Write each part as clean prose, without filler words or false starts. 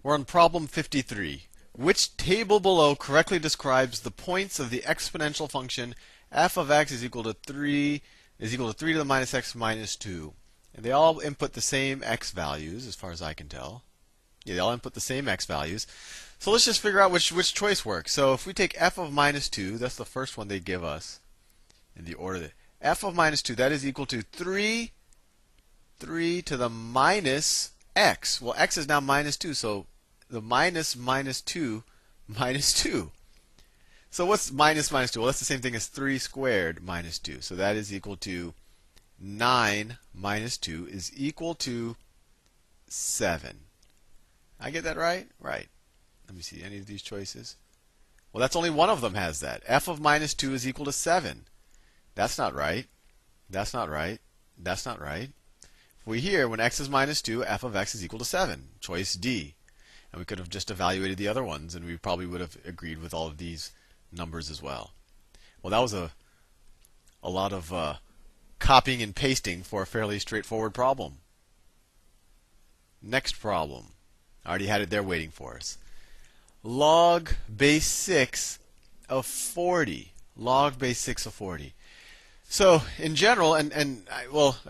We're on problem 53. Which table below correctly describes the points of the exponential function f of x is equal to 3 to the minus x minus 2? And they all input the same x values, as far as I can tell. Yeah, they all input the same x values. So let's just figure out which choice works. So if we take f of minus 2, that's the first one they give us in the order that f of minus 2, that is equal to 3 to the minus x. Well, x is now minus 2, so the minus 2 minus 2. So what's minus 2? Well, that's the same thing as 3 squared minus 2. So that is equal to 9 minus 2 is equal to 7. I get that right? Right. Let me see, any of these choices? Well, that's only one of them has that. F of minus 2 is equal to 7. That's not right. That's not right. That's not right. If we hear when x is minus 2, f of x is equal to 7. Choice D. And we could have just evaluated the other ones, and we probably would have agreed with all of these numbers as well. Well, that was a lot of copying and pasting for a fairly straightforward problem. Next problem. I already had it there waiting for us. Log base 6 of 40. Log base 6 of 40. So in general,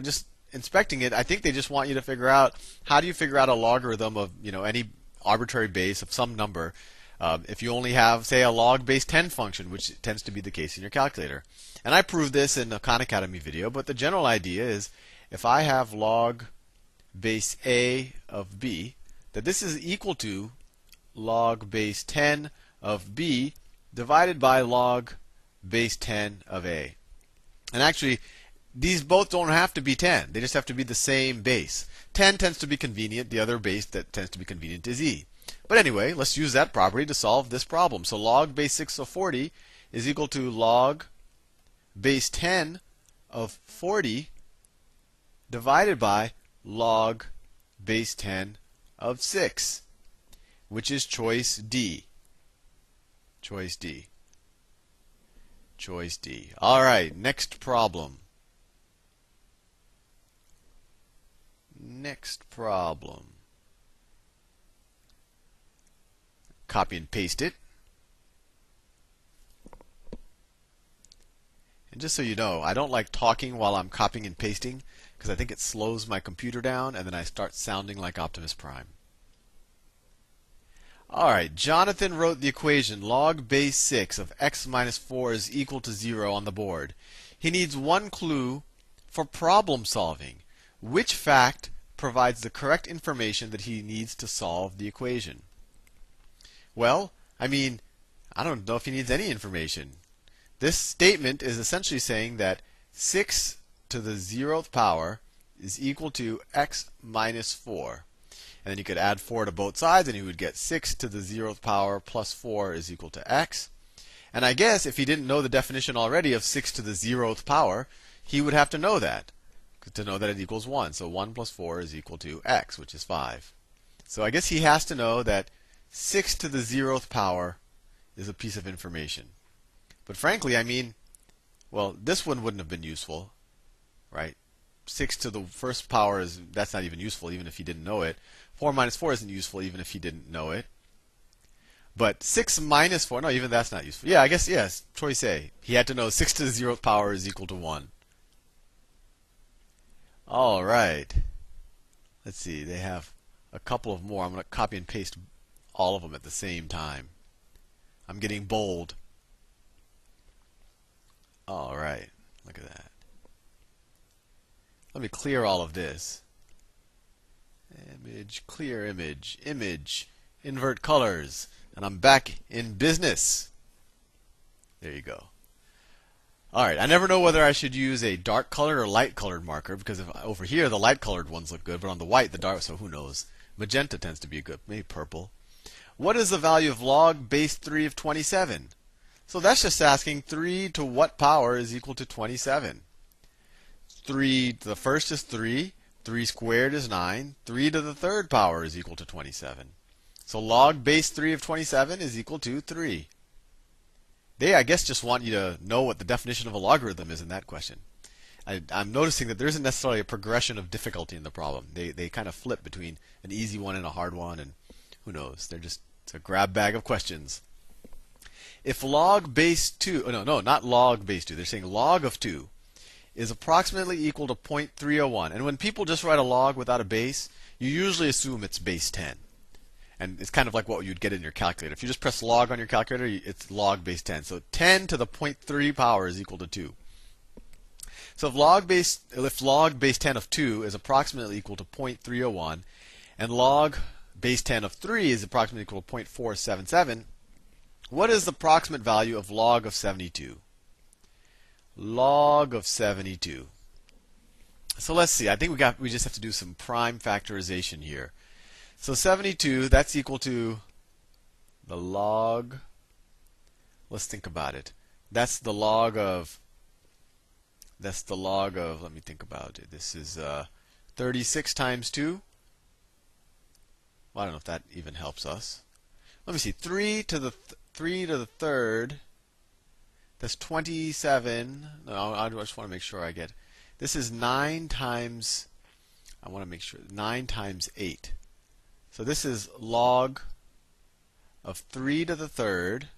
just inspecting it, I think they just want you to figure out how do you figure out a logarithm of any arbitrary base of some number if you only have, say, a log base 10 function, which tends to be the case in your calculator. And I proved this in a Khan Academy video, but the general idea is if I have log base a of b, that this is equal to log base 10 of b divided by log base 10 of a. And actually, these both don't have to be 10. They just have to be the same base. 10 tends to be convenient. The other base that tends to be convenient is e. But anyway, let's use that property to solve this problem. So log base 6 of 40 is equal to log base 10 of 40 divided by log base 10 of 6, which is choice D. Choice D. Choice D. All right, next problem. Next problem. Copy and paste it. And just so you know, I don't like talking while I'm copying and pasting because I think it slows my computer down and then I start sounding like Optimus Prime. All right, Jonathan wrote the equation log base 6 of x minus 4 is equal to 0 on the board. He needs one clue for problem solving. Which fact provides the correct information that he needs to solve the equation? Well, I don't know if he needs any information. This statement is essentially saying that 6 to the 0th power is equal to x minus 4. And then you could add 4 to both sides, and you would get 6 to the 0th power plus 4 is equal to x. And I guess if he didn't know the definition already of 6 to the 0th power, he would have to know that it equals 1. So 1 plus 4 is equal to x, which is 5. So I guess he has to know that 6 to the 0th power is a piece of information. But frankly, this one wouldn't have been useful, right? 6 to the first power that's not even useful, even if he didn't know it. 4 minus 4 isn't useful, even if he didn't know it. But 6 minus 4, no, even that's not useful. Yeah, I guess, yes, choice A. He had to know 6 to the 0th power is equal to 1. All right. Let's see, they have a couple of more. I'm going to copy and paste all of them at the same time. I'm getting bold. All right, look at that. Let me clear all of this. Image, clear image, image, invert colors, and I'm back in business. There you go. All right, I never know whether I should use a dark colored or light colored marker because over here the light colored ones look good, but on the white the dark, so who knows? Magenta tends to be good, maybe purple. What is the value of log base 3 of 27? So that's just asking 3 to what power is equal to 27? 3 to the first is 3. 3 squared is 9. 3 to the third power is equal to 27. So log base 3 of 27 is equal to 3. They, I guess, just want you to know what the definition of a logarithm is in that question. I'm noticing that there isn't necessarily a progression of difficulty in the problem. They kind of flip between an easy one and a hard one, and Who knows? It's a grab bag of questions. If log base 2, oh no, not log base 2, they're saying log of 2 is approximately equal to 0.301. And when people just write a log without a base, you usually assume it's base 10. And it's kind of like what you'd get in your calculator. If you just press log on your calculator, it's log base 10. So 10 to the 0.3 power is equal to 2. So if log base 10 of 2 is approximately equal to 0.301, and log base 10 of 3 is approximately equal to 0.477, what is the approximate value of log of 72? Log of 72. So let's see. I think we just have to do some prime factorization here. So 72, that's equal to the log. Let's think about it. That's the log of, let me think about it. This is 36 times 2. Well, I don't know if that even helps us. Let me see. 3 to the third. That's 27. No, I just want to make sure I get. This is 9 times. I want to make sure 9 times 8. So this is log of 3 to the third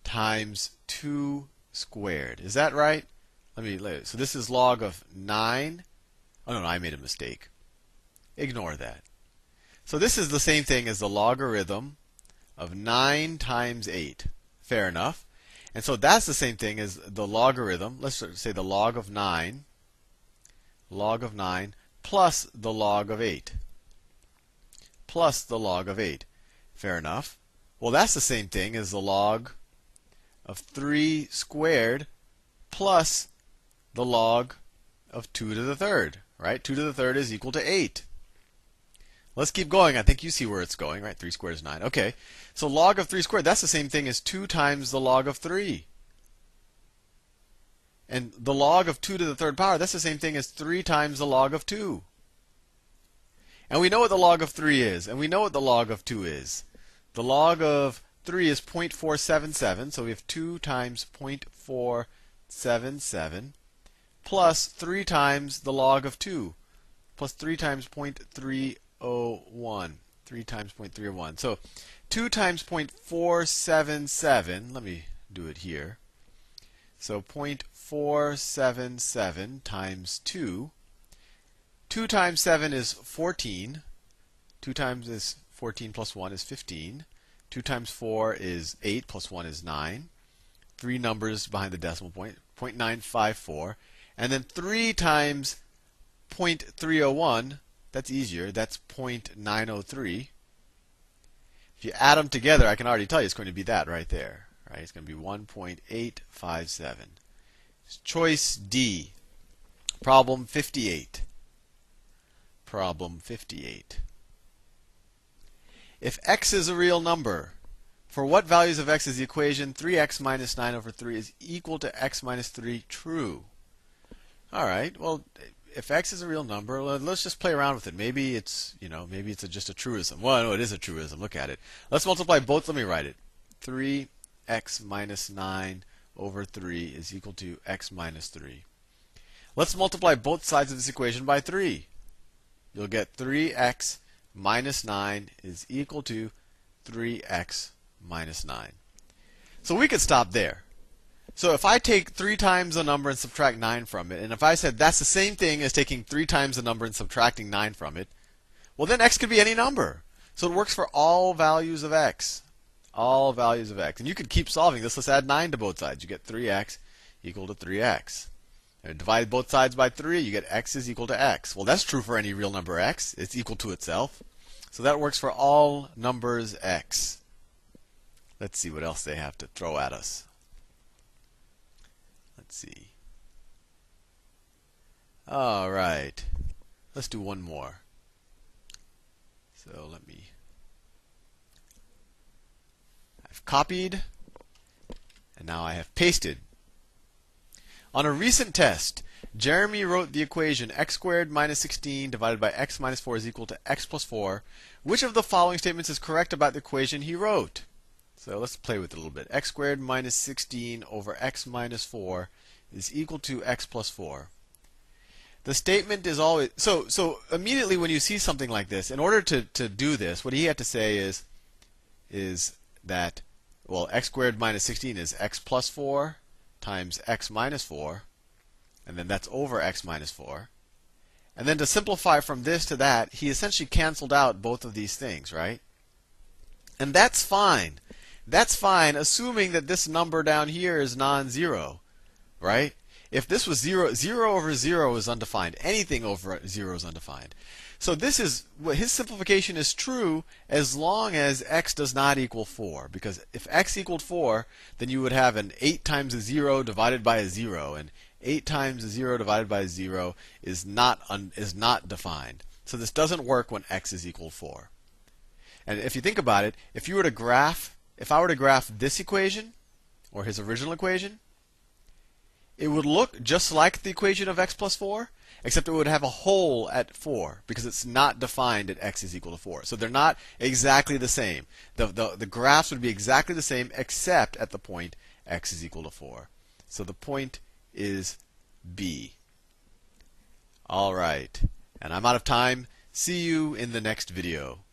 times 2 squared. Is that right? So this is log of 9. Oh no, I made a mistake. Ignore that. So this is the same thing as the logarithm of 9 times 8. Fair enough. And so that's the same thing as the logarithm. Let's say the log of 9 plus the log of 8. Plus the log of 8. Fair enough. Well, that's the same thing as the log of 3 squared plus the log of 2 to the third, right? 2 to the third is equal to 8. Let's keep going. I think you see where it's going, right? 3 squared is 9. Okay. So log of 3 squared, that's the same thing as 2 times the log of 3. And the log of 2 to the third power, that's the same thing as 3 times the log of 2. And we know what the log of 3 is, and we know what the log of 2 is. The log of 3 is 0.477, so we have 2 times 0.477 plus 3 times the log of 2 plus 3 times 0.301. 3 times 0.301. So 2 times 0.477, let me do it here. So 0.477 times 2. 2 times 7 is 14. 2 times is 14 plus 1 is 15. 2 times 4 is 8 plus 1 is 9. 3 numbers behind the decimal point, 0.954. And then 3 times 0.301, that's easier, that's 0.903. If you add them together, I can already tell you it's going to be that right there. Right? It's going to be 1.857. Choice D. Problem 58. Problem 58. If x is a real number, for what values of x is the equation 3x minus 9 over 3 is equal to x minus 3 true? All right, well, if x is a real number, let's just play around with it. Maybe it's, just a truism. Well, no, it is a truism. Look at it. Let's multiply both. Let me write it. 3x minus 9 over 3 is equal to x minus 3. Let's multiply both sides of this equation by 3. You'll get 3x minus 9 is equal to 3x minus 9. So we could stop there. So if I take 3 times the number and subtract 9 from it, and if I said that's the same thing as taking 3 times the number and subtracting 9 from it, well then x could be any number. So it works for all values of x. All values of x. And you could keep solving this. Let's add 9 to both sides. You get 3x equal to 3x. And divide both sides by 3, you get x is equal to x. Well, that's true for any real number x. It's equal to itself. So that works for all numbers x. Let's see what else they have to throw at us. Let's see. All right. Let's do one more. So I've copied, and now I have pasted. On a recent test, Jeremy wrote the equation x squared minus 16 divided by x minus 4 is equal to x plus 4. Which of the following statements is correct about the equation he wrote? So let's play with it a little bit. X squared minus 16 over x minus 4 is equal to x plus 4. The statement is always so immediately when you see something like this, in order to do this, what he had to say is that, well, x squared minus 16 is x plus 4 times x minus 4, and then that's over x minus 4. And then to simplify from this to that, he essentially canceled out both of these things, right? And that's fine. That's fine, assuming that this number down here is non-zero, right? If this was 0, 0 over 0 is undefined. Anything over 0 is undefined. So this is, his simplification is true as long as x does not equal 4. Because if x equaled 4, then you would have an 8 times a 0 divided by a 0. And 8 times a 0 divided by a 0 is not defined. So this doesn't work when x is equal to 4. And if you think about it, if I were to graph this equation, or his original equation, it would look just like the equation of x plus 4, except it would have a hole at 4 because it's not defined at x is equal to 4. So they're not exactly the same. The graphs would be exactly the same except at the point x is equal to 4. So the point is B. All right. And I'm out of time. See you in the next video.